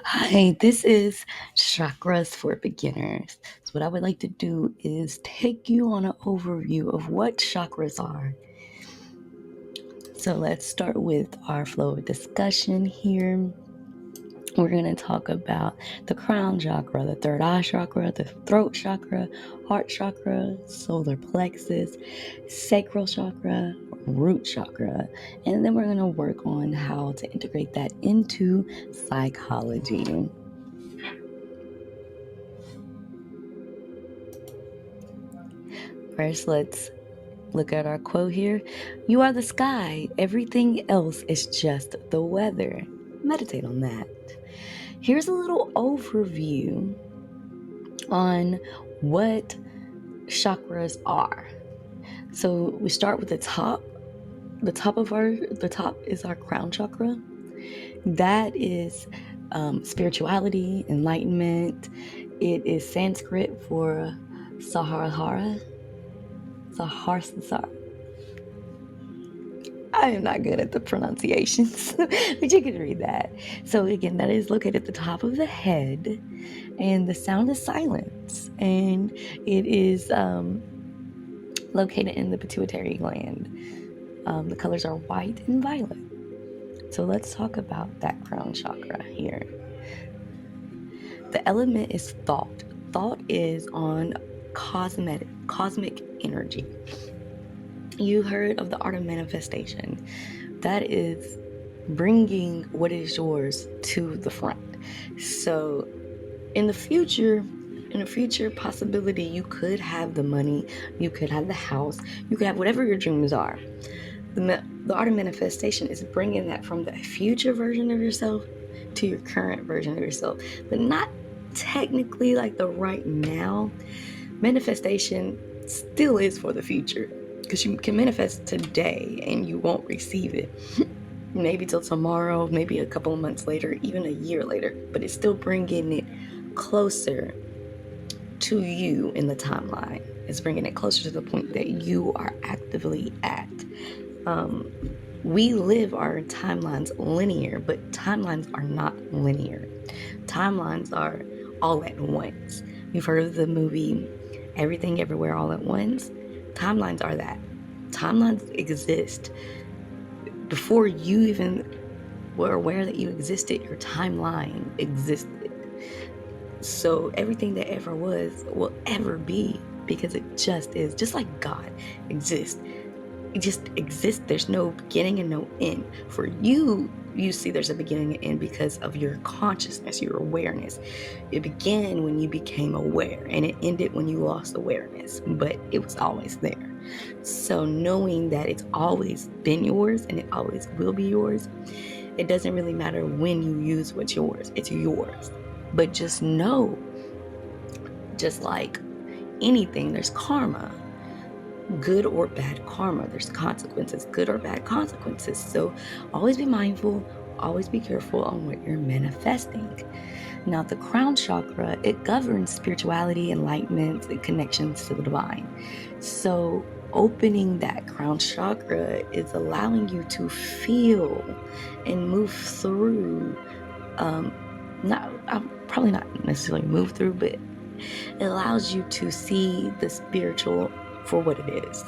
Hi, this is Chakras for Beginners. So, what I would like to do is take you on an overview of what chakras are. So, let's start with our flow of discussion here. We're going to talk about the crown chakra, the third eye chakra, the throat chakra, heart chakra, solar plexus, sacral chakra, root chakra. And then we're going to work on how to integrate that into psychology. First, let's look at our quote here. You are the sky. Everything else is just the weather. Meditate on that. Here's a little overview on what chakras are. So we start with the top. The top is our crown chakra. That is spirituality, enlightenment. It is Sanskrit for Sahara. I am not good at the pronunciations, but you can read that. So again, that is located at the top of the head, and the sound is silence, and it is located in the pituitary gland. The colors are white and violet. So let's talk about that crown chakra here. The element is thought. Thought is on cosmic energy. You heard of the art of manifestation. That is bringing what is yours to the front. So in the future possibility, you could have the money, you could have the house, you could have whatever your dreams are. The art of manifestation is bringing that from the future version of yourself to your current version of yourself, but not technically like the right now. Manifestation still is for the future, because you can manifest today and you won't receive it maybe till tomorrow, maybe a couple of months later, even a year later, but it's still bringing it closer to you in the timeline. It's bringing it closer to the point that you are actively at. We live our timelines linear, but timelines are not linear. Timelines are all at once. You've heard of the movie Everything Everywhere All at Once? Timelines are that. Timelines exist. Before you even were aware that you existed, your timeline existed. So everything that ever was will ever be, because it just is. Just like God exists. It just exists. There's no beginning and no end. For you see there's a beginning and end because of your consciousness, your awareness. It began when you became aware, and it ended when you lost awareness, but it was always there. So knowing that it's always been yours and it always will be yours, it doesn't really matter when you use what's yours. It's yours. But just know, just like anything, there's karma. Good or bad karma. There's consequences, good or bad consequences. So always be mindful, always be careful on what you're manifesting. Now, the crown chakra, it governs spirituality, enlightenment, and connections to the divine. So opening that crown chakra is allowing you to feel and move through, probably not necessarily move through, but it allows you to see the spiritual for what it is.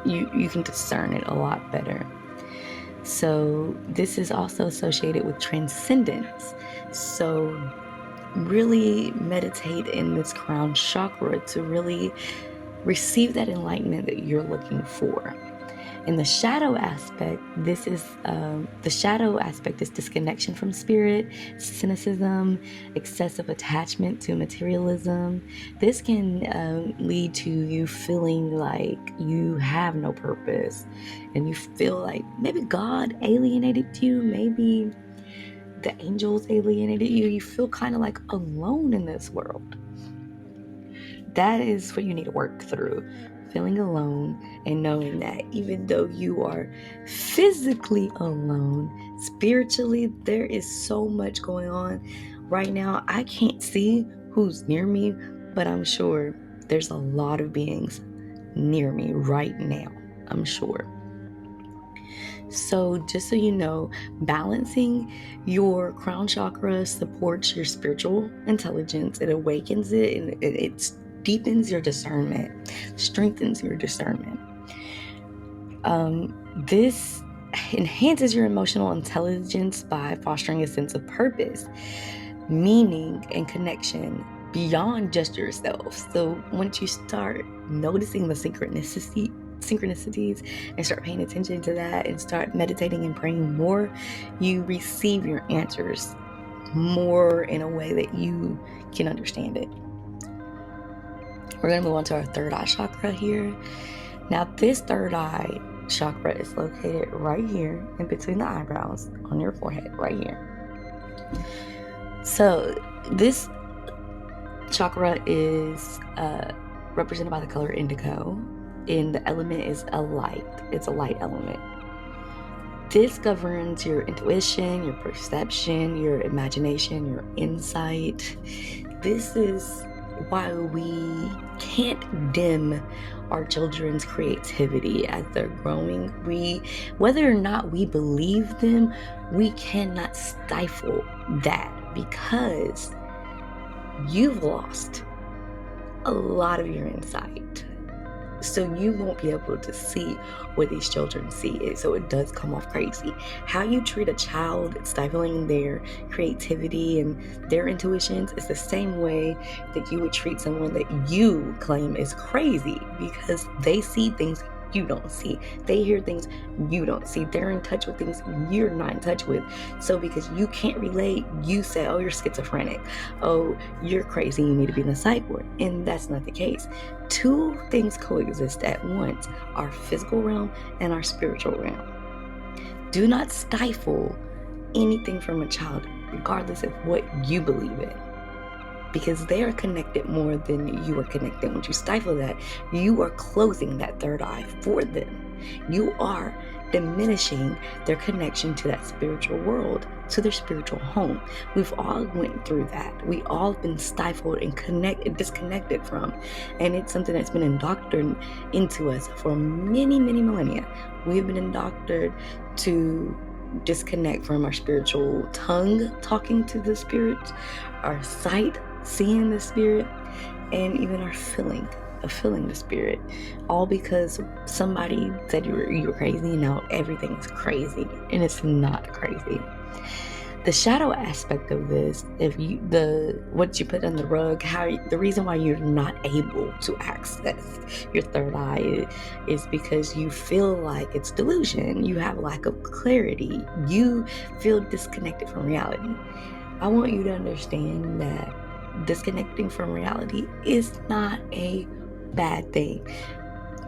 You can discern it a lot better. So this is also associated with transcendence. So really meditate in this crown chakra to really receive that enlightenment that you're looking for. In the shadow aspect, this is disconnection from spirit, cynicism, excessive attachment to materialism. This can lead to you feeling like you have no purpose, and you feel like maybe God alienated you, maybe the angels alienated you. You feel kind of like alone in this world. That is what you need to work through. Feeling alone and knowing that even though you are physically alone, spiritually, there is so much going on. Right now, I can't see who's near me, but I'm sure there's a lot of beings near me right now. I'm sure. So just so you know, balancing your crown chakra supports your spiritual intelligence. It awakens it, and it deepens your discernment, strengthens your discernment. This enhances your emotional intelligence by fostering a sense of purpose, meaning, and connection beyond just yourself. So once you start noticing the synchronicities and start paying attention to that and start meditating and praying more, you receive your answers more in a way that you can understand it. We're going to move on to our third eye chakra here. Now, this third eye chakra is located right here in between the eyebrows on your forehead, right here. So this chakra is represented by the color indigo, and the element is a light. It's a light element. This governs your intuition, your perception, your imagination, your insight. This is why we can't dim our children's creativity as they're growing. Whether or not we believe them, we cannot stifle that, because you've lost a lot of your insight. So you won't be able to see what these children see. So it does come off crazy. How you treat a child stifling their creativity and their intuitions is the same way that you would treat someone that you claim is crazy, because they see things you don't see. They hear things you don't see. They're in touch with things you're not in touch with. So because you can't relate, you say, oh, you're schizophrenic. Oh, you're crazy. You need to be in the psych ward. And that's not the case. Two things coexist at once: our physical realm and our spiritual realm. Do not stifle anything from a child, regardless of what you believe in, because they are connected more than you are connected. When you stifle that, you are closing that third eye for them. You are diminishing their connection to that spiritual world, to their spiritual home. We've all went through that. We all been stifled and disconnected from, and it's something that's been indoctrinated into us for many, many millennia. We've been indoctrinated to disconnect from our spiritual tongue, talking to the spirits, our sight, seeing the spirit, and even our feeling of feeling the spirit, all because somebody said you were crazy, and now everything is crazy, and it's not crazy. The shadow aspect of this, what you put on the rug, the reason why you're not able to access your third eye is because you feel like it's delusion. You have a lack of clarity. You feel disconnected from reality. I want you to understand that disconnecting from reality is not a bad thing.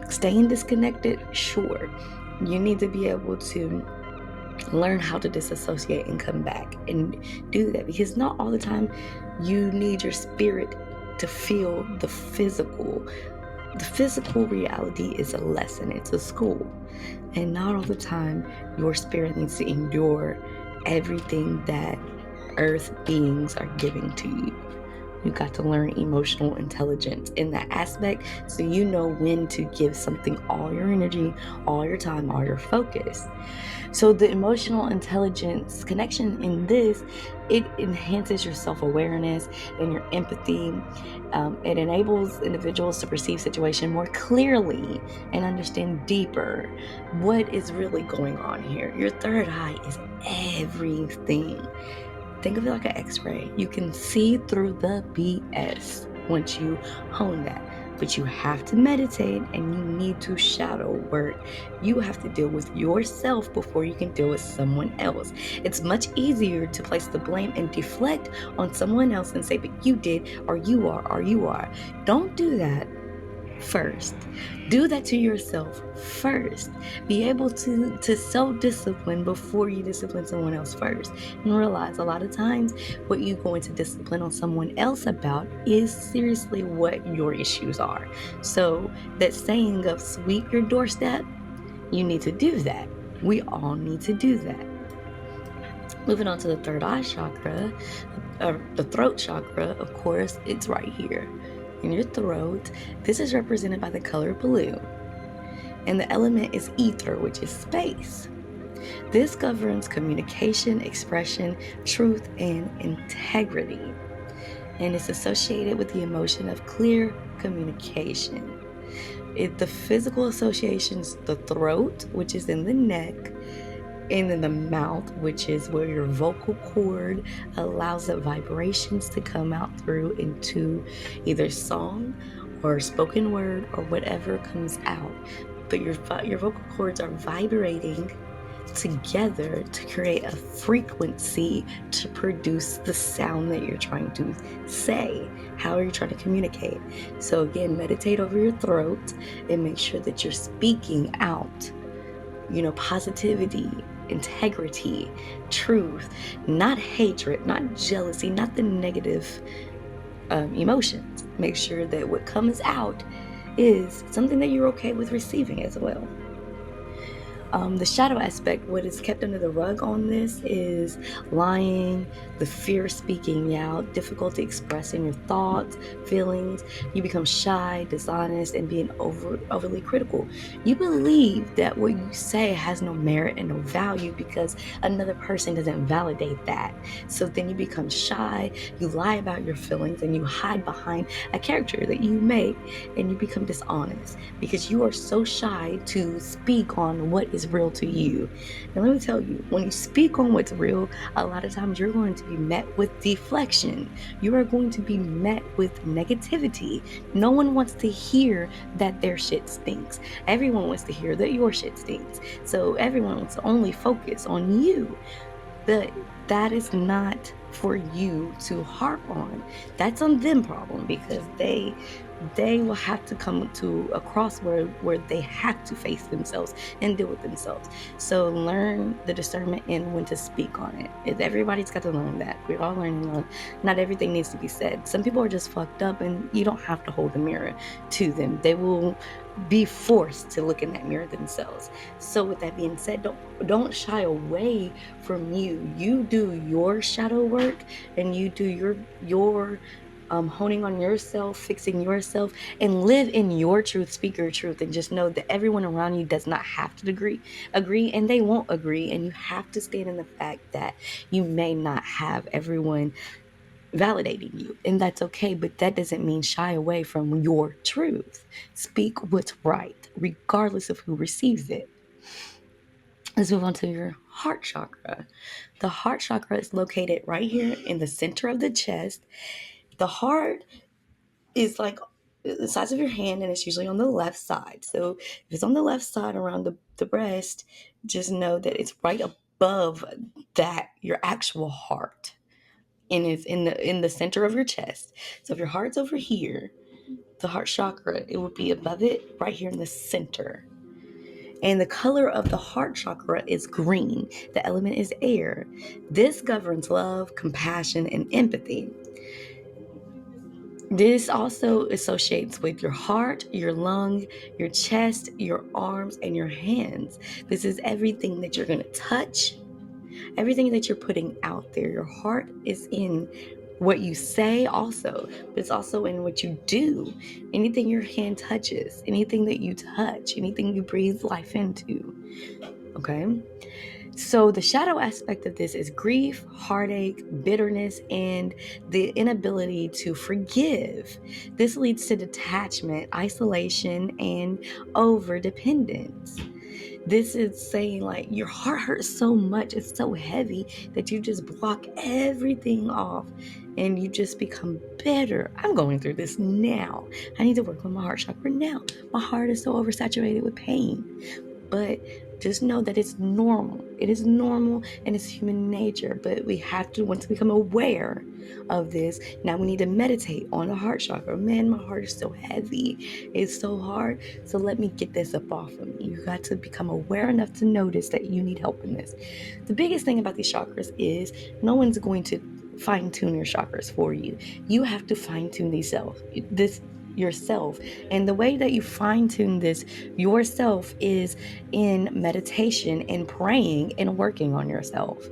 Staying disconnected, sure. You need to be able to learn how to disassociate and come back and do that, because not all the time you need your spirit to feel the physical. The physical reality is a lesson, it's a school, and not all the time your spirit needs to endure everything that earth beings are giving to you. You got to learn emotional intelligence in that aspect, so you know when to give something all your energy, all your time, all your focus. So the emotional intelligence connection in this, it enhances your self-awareness and your empathy. It enables individuals to perceive situation more clearly and understand deeper what is really going on here. Your third eye is everything. Think of it like an x-ray. You can see through the BS once you hone that. But you have to meditate, and you need to shadow work. You have to deal with yourself before you can deal with someone else. It's much easier to place the blame and deflect on someone else and say, but you did, or you are, or you are. Don't do that first. Do that to yourself first. Be able to self-discipline before you discipline someone else first. And realize a lot of times what you're going to discipline on someone else about is seriously what your issues are. So that saying of sweep your doorstep, you need to do that. We all need to do that. Moving on to the third eye chakra, the throat chakra, of course, it's right here in your throat. This is represented by the color blue. And the element is ether, which is space. This governs communication, expression, truth, and integrity, and it's associated with the emotion of clear communication. The physical associations, the throat, which is in the neck, and then the mouth, which is where your vocal cord allows the vibrations to come out through into either song or spoken word or whatever comes out. But your vocal cords are vibrating together to create a frequency to produce the sound that you're trying to say. How are you trying to communicate? So again, meditate over your throat and make sure that you're speaking out, positivity, integrity, truth, not hatred, not jealousy, not the negative emotions. Make sure that what comes out is something that you're okay with receiving as well. The shadow aspect, what is kept under the rug on this is lying, the fear speaking out, difficulty expressing your thoughts, feelings. You become shy, dishonest, and being overly critical. You believe that what you say has no merit and no value because another person doesn't validate that. So then you become shy, you lie about your feelings, and you hide behind a character that you make, and you become dishonest because you are so shy to speak on what is real to you. And let me tell you, when you speak on what's real, a lot of times you're going to be met with deflection. You are going to be met with negativity. No one wants to hear that their shit stinks. Everyone wants to hear that your shit stinks. So everyone wants to only focus on you. But that is not for you to harp on. That's on them problem because they will have to come to a crossroad where they have to face themselves and deal with themselves. So learn the discernment and when to speak on it. Everybody's got to learn that. We're all learning. Not everything needs to be said. Some people are just fucked up and you don't have to hold the mirror to them. They will be forced to look in that mirror themselves. So with that being said, don't shy away from you. You do your shadow work and you do your honing on yourself, fixing yourself, and live in your truth, speak your truth, and just know that everyone around you does not have to agree, and they won't agree, and you have to stand in the fact that you may not have everyone validating you, and that's okay, but that doesn't mean shy away from your truth. Speak what's right, regardless of who receives it. Let's move on to your heart chakra. The heart chakra is located right here in the center of the chest. The heart is like the size of your hand and it's usually on the left side. So if it's on the left side around the breast, just know that it's right above that, your actual heart. And it's in the center of your chest. So if your heart's over here, the heart chakra, it would be above it right here in the center. And the color of the heart chakra is green. The element is air. This governs love, compassion, and empathy. This also associates with your heart, your lung, your chest, your arms, and your hands. This is everything that you're going to touch, everything that you're putting out there. Your heart is in what you say also, but it's also in what you do. Anything your hand touches, anything that you touch, anything you breathe life into. Okay? So the shadow aspect of this is grief, heartache, bitterness, and the inability to forgive. This leads to detachment, isolation, and over-dependence. This is saying like your heart hurts so much, it's so heavy that you just block everything off and you just become bitter. I'm going through this now. I need to work on my heart chakra now. My heart is so oversaturated with pain. But just know that it's normal. It is normal and it's human nature. But we have to, once we become aware of this, now we need to meditate on the heart chakra. Man, my heart is so heavy. It's so hard. So let me get this up off of me. You got to become aware enough to notice that you need help in this. The biggest thing about these chakras is no one's going to fine-tune your chakras for you. You have to fine-tune this yourself. And the way that you fine-tune this yourself is in meditation and praying and working on yourself.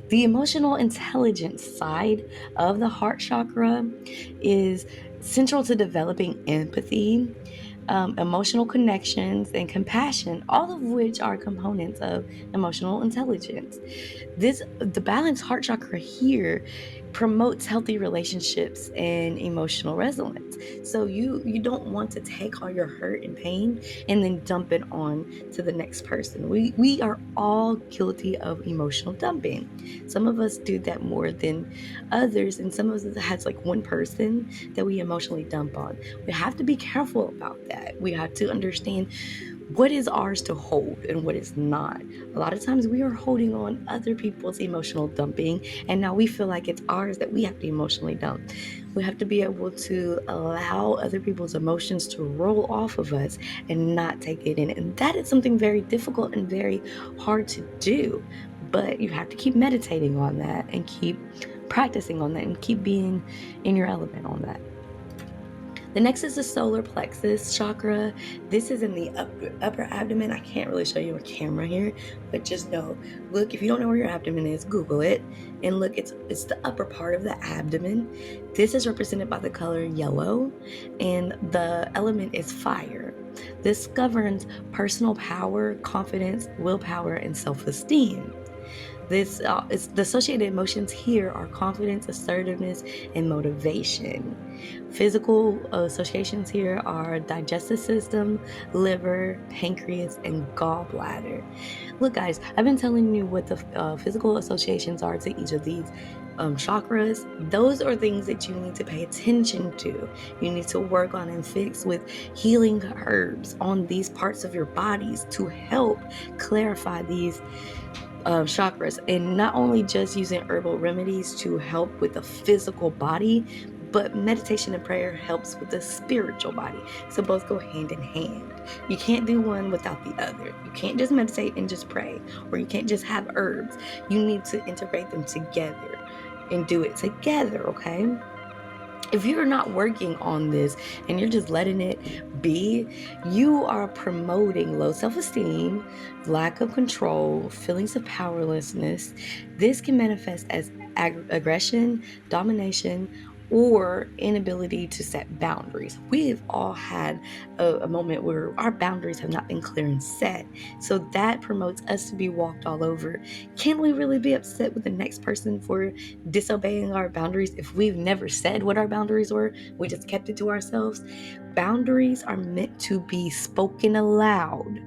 The emotional intelligence side of the heart chakra is central to developing empathy, emotional connections, and compassion, all of which are components of emotional intelligence. The balanced heart chakra here promotes healthy relationships and emotional resilience. So you don't want to take all your hurt and pain and then dump it on to the next person. We are all guilty of emotional dumping. Some of us do that more than others, and some of us has like one person that we emotionally dump on. We have to be careful about that. We have to understand what is ours to hold and what is not. A lot of times we are holding on other people's emotional dumping, and now we feel like it's ours that we have to emotionally dump. We have to be able to allow other people's emotions to roll off of us and not take it in. And that is something very difficult and very hard to do. But you have to keep meditating on that and keep practicing on that and keep being in your element on that. The next is the solar plexus chakra. This is in the upper abdomen. I can't really show you a camera here, but just know, look, if you don't know where your abdomen is, Google it and look, it's the upper part of the abdomen. This is represented by the color yellow, and the element is fire. This governs personal power, confidence, willpower, and self-esteem. It's the associated emotions here are confidence, assertiveness, and motivation. Physical associations here are digestive system, liver, pancreas, and gallbladder. Look, guys, I've been telling you what the physical associations are to each of these chakras. Those are things that you need to pay attention to. You need to work on and fix with healing herbs on these parts of your bodies to help clarify these chakras, and not only just using herbal remedies to help with the physical body, but meditation and prayer helps with the spiritual body. So both go hand in hand. You can't do one without the other. You can't just meditate and just pray, or you can't just have herbs. You need to integrate them together and do it together, okay? If you're not working on this and you're just letting it be, you are promoting low self-esteem, lack of control, feelings of powerlessness. This can manifest as aggression, domination, or inability to set boundaries. We've all had a moment where our boundaries have not been clear and set. So that promotes us to be walked all over. Can we really be upset with the next person for disobeying our boundaries if we've never said what our boundaries were? We just kept it to ourselves. Boundaries are meant to be spoken aloud.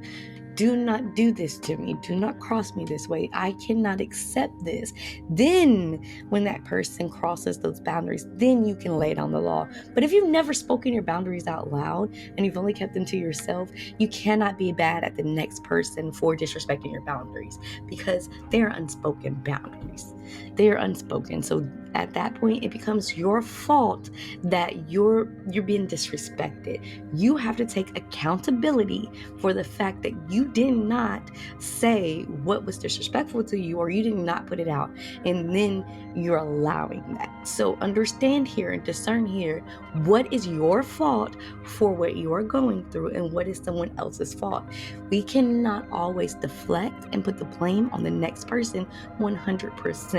Do not do this to me. Do not cross me this way. I cannot accept this. Then, when that person crosses those boundaries, then you can lay down the law. But if you've never spoken your boundaries out loud and you've only kept them to yourself, you cannot be bad at the next person for disrespecting your boundaries, because they are unspoken boundaries. They are unspoken. So at that point, it becomes your fault that you're being disrespected. You have to take accountability for the fact that you did not say what was disrespectful to you, or you did not put it out, and then you're allowing that. So understand here and discern here what is your fault for what you are going through and what is someone else's fault. We cannot always deflect and put the blame on the next person 100%.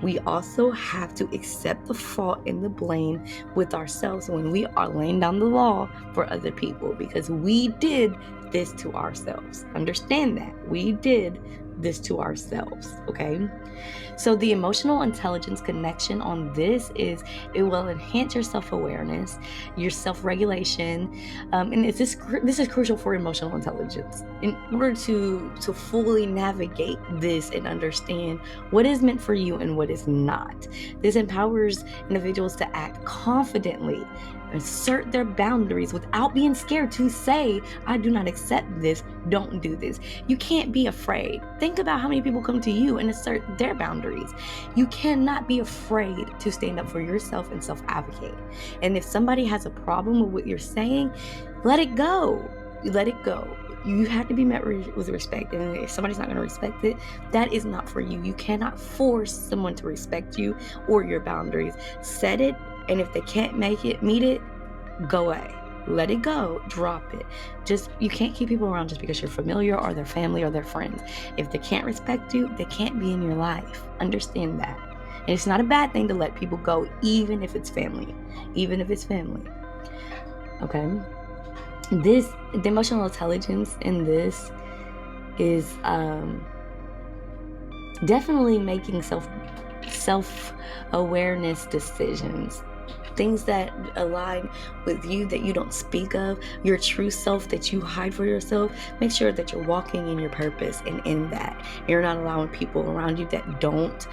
We also have to accept the fault and the blame with ourselves when we are laying down the law for other people, because we did this to ourselves. Understand that we did this to ourselves, okay? So the emotional intelligence connection on this is it will enhance your self-awareness, your self-regulation, and this is crucial for emotional intelligence. In order to fully navigate this and understand what is meant for you and what is not, this empowers individuals to act confidently, assert their boundaries without being scared to say, I do not accept this, don't do this. You can't be afraid. Think about how many people come to you and assert their boundaries. You cannot be afraid to stand up for yourself and self-advocate. And if somebody has a problem with what you're saying, let it go. Let it go. You have to be met with respect. And if somebody's not going to respect it, that is not for you. You cannot force someone to respect you or your boundaries. Set it. And if they can't meet it, go away. Let it go. Drop it. You can't keep people around just because you're familiar or their family or their friends. If they can't respect you, they can't be in your life. Understand that. And it's not a bad thing to let people go, even if it's family. Even if it's family. Okay? The emotional intelligence in this is definitely making self-awareness decisions, things that align with you that you don't speak of, your true self that you hide for yourself. Make sure that you're walking in your purpose, and in that you're not allowing people around you that don't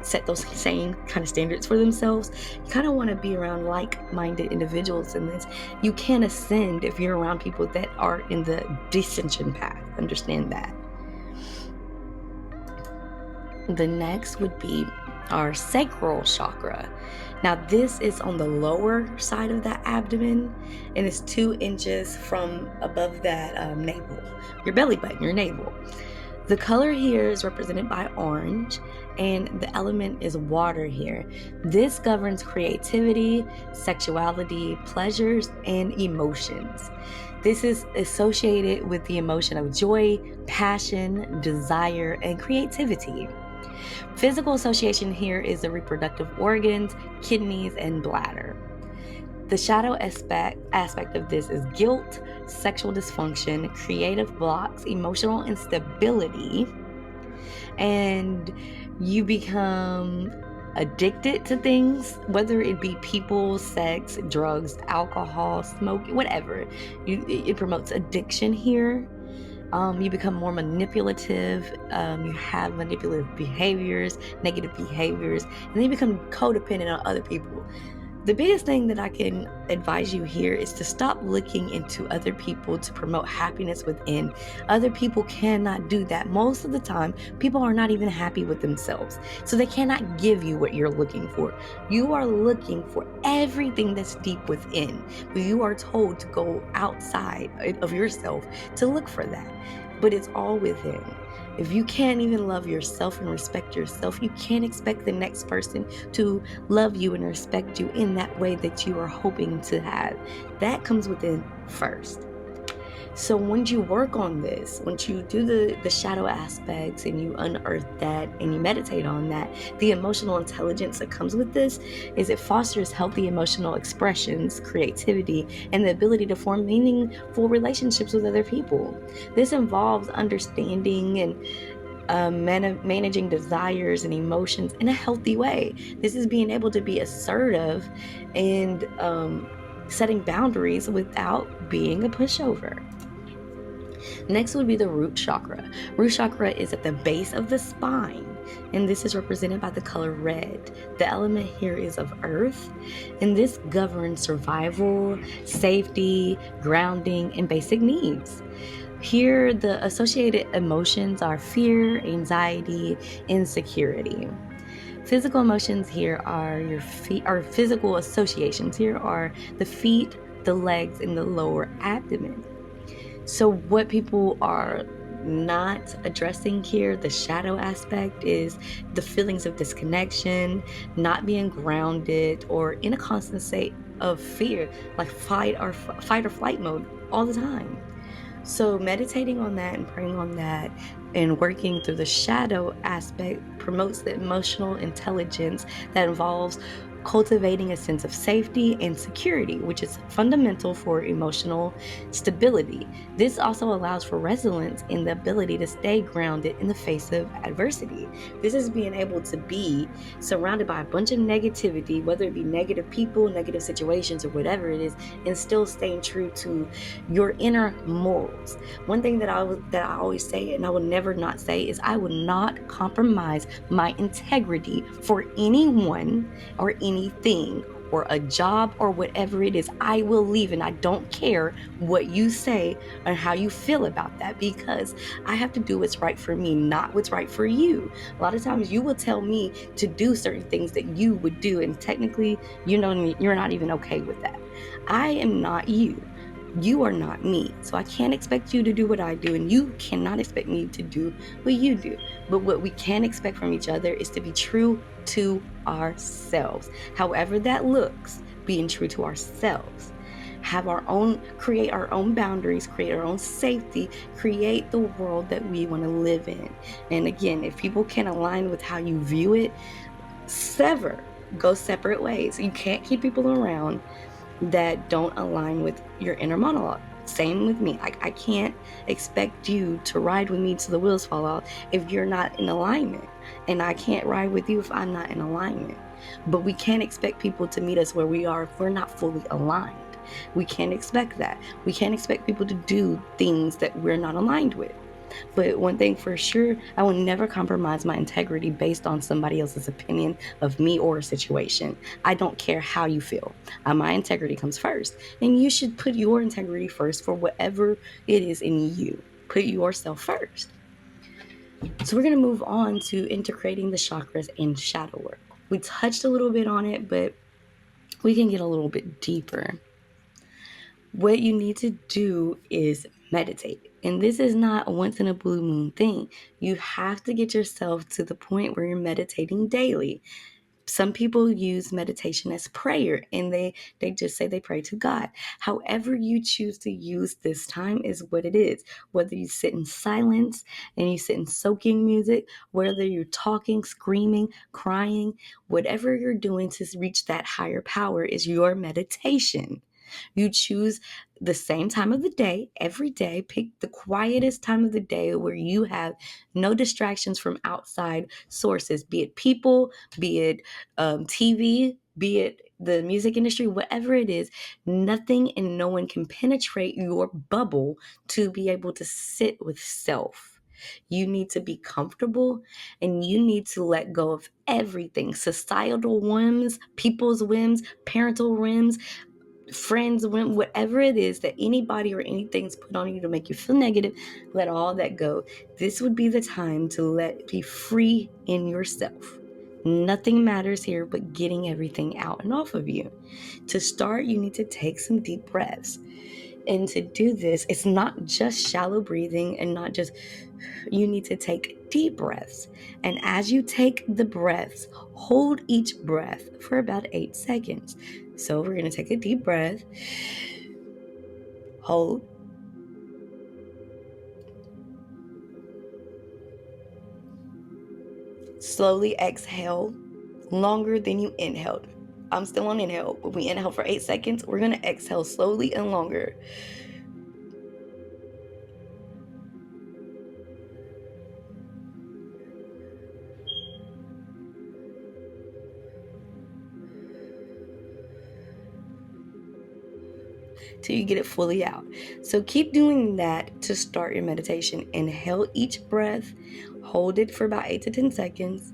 set those same kind of standards for themselves. You kind of want to be around like-minded individuals in this. You can ascend if you're around people that are in the descension path. Understand that. The next would be our sacral chakra. Now, this is on the lower side of the abdomen, and it's 2 inches from above that navel, your belly button, your navel. The color here is represented by orange, and the element is water here. This governs creativity, sexuality, pleasures, and emotions. This is associated with the emotion of joy, passion, desire, and creativity. Physical association here is the reproductive organs, kidneys, and bladder. The shadow aspect of this is guilt, sexual dysfunction, creative blocks, emotional instability, and you become addicted to things, whether it be people, sex, drugs, alcohol, smoke, whatever. It promotes addiction here. You become more manipulative. You have manipulative behaviors, negative behaviors, and then you become codependent on other people. The biggest thing that I can advise you here is to stop looking into other people to promote happiness within. Other people cannot do that. Most of the time, people are not even happy with themselves. So they cannot give you what you're looking for. You are looking for everything that's deep within, but you are told to go outside of yourself to look for that. But it's all within. If you can't even love yourself and respect yourself, you can't expect the next person to love you and respect you in that way that you are hoping to have. That comes within first. So once you work on this, once you do the shadow aspects and you unearth that and you meditate on that, the emotional intelligence that comes with this is it fosters healthy emotional expressions, creativity, and the ability to form meaningful relationships with other people. This involves understanding and managing desires and emotions in a healthy way. This is being able to be assertive and setting boundaries without being a pushover. Next would be the root chakra. Root chakra is at the base of the spine, and this is represented by the color red. The element here is of earth, and this governs survival, safety, grounding, and basic needs. Here, the associated emotions are fear, anxiety, insecurity. Physical emotions here are your feet, or physical associations here are the feet, the legs, and the lower abdomen. So what people are not addressing here, the shadow aspect, is the feelings of disconnection, not being grounded, or in a constant state of fear, like fight or flight mode all the time. So meditating on that and praying on that and working through the shadow aspect promotes the emotional intelligence that involves cultivating a sense of safety and security, which is fundamental for emotional stability. This also allows for resilience and the ability to stay grounded in the face of adversity. This is being able to be surrounded by a bunch of negativity, whether it be negative people, negative situations, or whatever it is, and still staying true to your inner morals. One thing that I always say, and I will never not say, is I will not compromise my integrity for anyone or anything or a job or whatever it is. I will leave, and I don't care what you say or how you feel about that, because I have to do what's right for me, not what's right for you. A lot of times you will tell me to do certain things that you would do, and technically, you're not even okay with that. I am not you. You are not me. So I can't expect you to do what I do, and you cannot expect me to do what you do. But what we can expect from each other is to be true to ourselves. However that looks, being true to ourselves. Create our own boundaries, create our own safety, create the world that we want to live in. And again, if people can't align with how you view it, go separate ways. You can't keep people around. that don't align with your inner monologue. Same with me. I can't expect you to ride with me till the wheels fall off if you're not in alignment. And I can't ride with you if I'm not in alignment. But we can't expect people to meet us where we are if we're not fully aligned. We can't expect that. We can't expect people to do things that we're not aligned with. But one thing for sure, I will never compromise my integrity based on somebody else's opinion of me or a situation. I don't care how you feel. My integrity comes first. And you should put your integrity first for whatever it is in you. Put yourself first. So we're going to move on to integrating the chakras and shadow work. We touched a little bit on it, but we can get a little bit deeper. What you need to do is meditate. And this is not a once in a blue moon thing. You have to get yourself to the point where you're meditating daily. Some people use meditation as prayer and they just say they pray to God. However you choose to use this time is what it is. Whether you sit in silence and you sit in soaking music, whether you're talking, screaming, crying, whatever you're doing to reach that higher power is your meditation. You choose the same time of the day every day. Pick the quietest time of the day where you have no distractions from outside sources, be it people, be it TV, be it the music industry, whatever it is. Nothing and no one can penetrate your bubble to be able to sit with self. You need to be comfortable and you need to let go of everything, societal whims, people's whims, parental whims, friends, whatever it is that anybody or anything's put on you to make you feel negative. Let all that go. This would be the time to be free in yourself. Nothing matters here but getting everything out and off of you. To start, you need to take some deep breaths. And to do this, it's not just shallow breathing and not just, you need to take deep breaths. And as you take the breaths, hold each breath for about 8 seconds. So we're going to take a deep breath, hold, slowly exhale longer than you inhaled. I'm still on inhale, but we inhale for 8 seconds. We're going to exhale slowly and longer. Till you get it fully out. So keep doing that to start your meditation. Inhale each breath, hold it for about 8 to 10 seconds,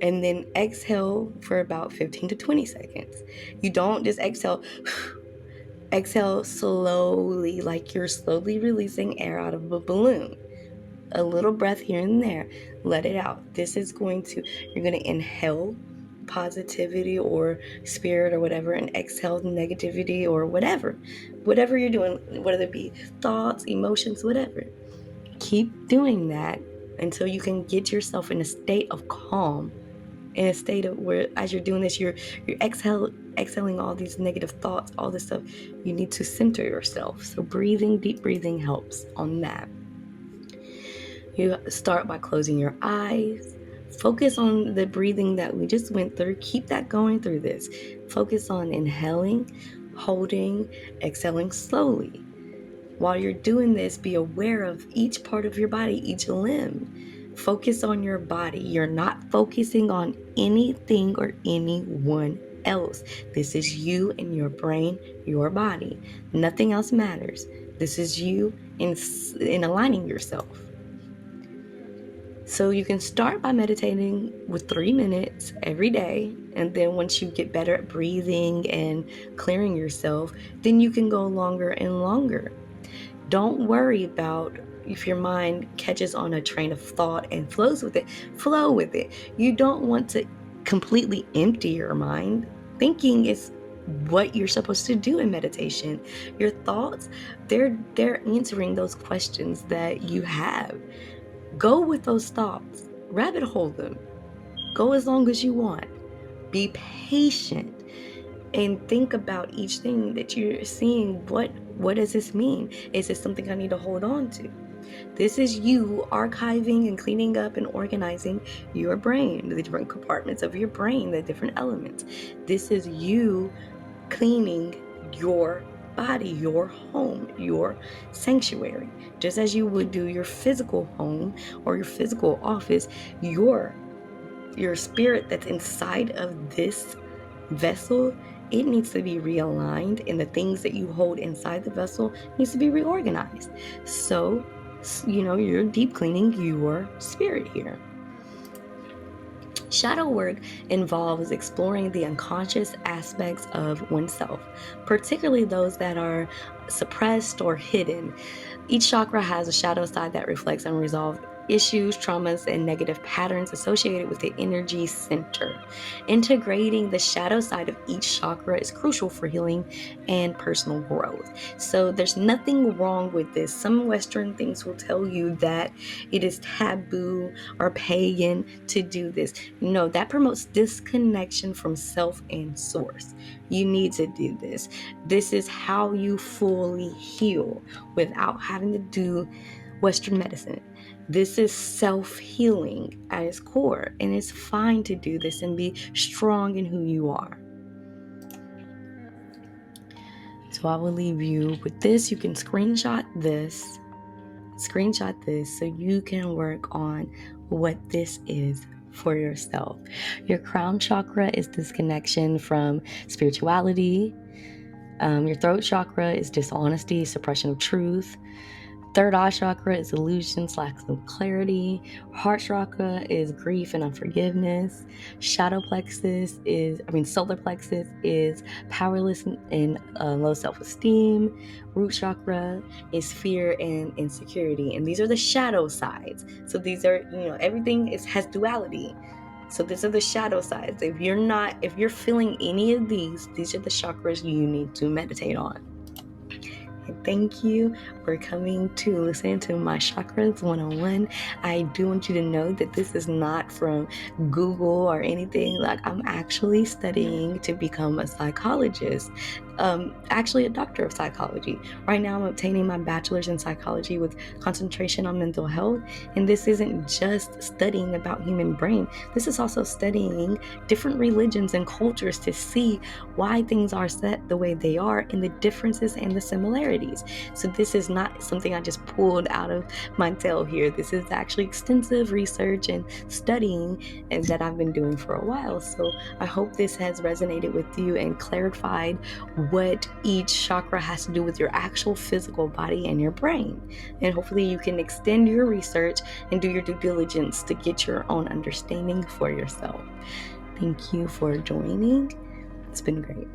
and then exhale for about 15 to 20 seconds. You don't just exhale. Exhale slowly, like you're slowly releasing air out of a balloon. A little breath here and there. Let it out. You're going to inhale positivity or spirit or whatever, and exhale negativity or whatever you're doing, whether it be thoughts, emotions, whatever. Keep doing that until you can get yourself in a state of calm, in a state of where, as you're doing this, you're exhaling all these negative thoughts, all this stuff. You need to center yourself. So deep breathing helps on that. You start by closing your eyes. Focus on the breathing that we just went through. Keep that going through this. Focus on inhaling, holding, exhaling slowly. While you're doing this, be aware of each part of your body, each limb. Focus on your body. You're not focusing on anything or anyone else. This is you and your brain, your body. Nothing else matters. This is you in aligning yourself. So you can start by meditating with 3 minutes every day. And then once you get better at breathing and clearing yourself, then you can go longer and longer. Don't worry about if your mind catches on a train of thought and flows with it. Flow with it. You don't want to completely empty your mind. Thinking is what you're supposed to do in meditation. Your thoughts, they're answering those questions that you have. Go with those thoughts. Rabbit hole them. Go as long as you want. Be patient and think about each thing that you're seeing. What does this mean? Is this something I need to hold on to? This is you archiving and cleaning up and organizing your brain, the different compartments of your brain, the different elements. This is you cleaning your body, your home, your sanctuary. Just as you would do your physical home or your physical office, your spirit that's inside of this vessel, it needs to be realigned, and the things that you hold inside the vessel needs to be reorganized. So, you're deep cleaning your spirit here. Shadow work involves exploring the unconscious aspects of oneself, particularly those that are suppressed or hidden. Each chakra has a shadow side that reflects unresolved issues, traumas, and negative patterns associated with the energy center. Integrating the shadow side of each chakra is crucial for healing and personal growth. So there's nothing wrong with this. Some Western things will tell you that it is taboo or pagan to do this. No, that promotes disconnection from self and source. You need to do this. This is how you fully heal without having to do Western medicine. This is self-healing at its core, and it's fine to do this and be strong in who you are. So I will leave you with this. You can screenshot this so you can work on what this is for yourself. Your crown chakra is this connection from spirituality. Your throat chakra is dishonesty, suppression of truth. Third eye chakra is illusions, lack of clarity. Heart chakra is grief and unforgiveness. Solar plexus is powerless and low self-esteem. Root chakra is fear and insecurity. And these are the shadow sides. So these are, everything has duality. So these are the shadow sides. If you're feeling any of these are the chakras you need to meditate on. Thank you for coming to listen to my Chakras 101. I do want you to know that this is not from Google or anything. Like, I'm actually studying to become a psychologist, actually a doctor of psychology. Right now I'm obtaining my bachelor's in psychology with concentration on mental health. And this isn't just studying about human brain. This is also studying different religions and cultures to see why things are set the way they are and the differences and the similarities. So this is not something I just pulled out of my tail here. This is actually extensive research and studying and that I've been doing for a while. So I hope this has resonated with you and clarified what each chakra has to do with your actual physical body and your brain. And hopefully you can extend your research and do your due diligence to get your own understanding for yourself. Thank you for joining. It's been great.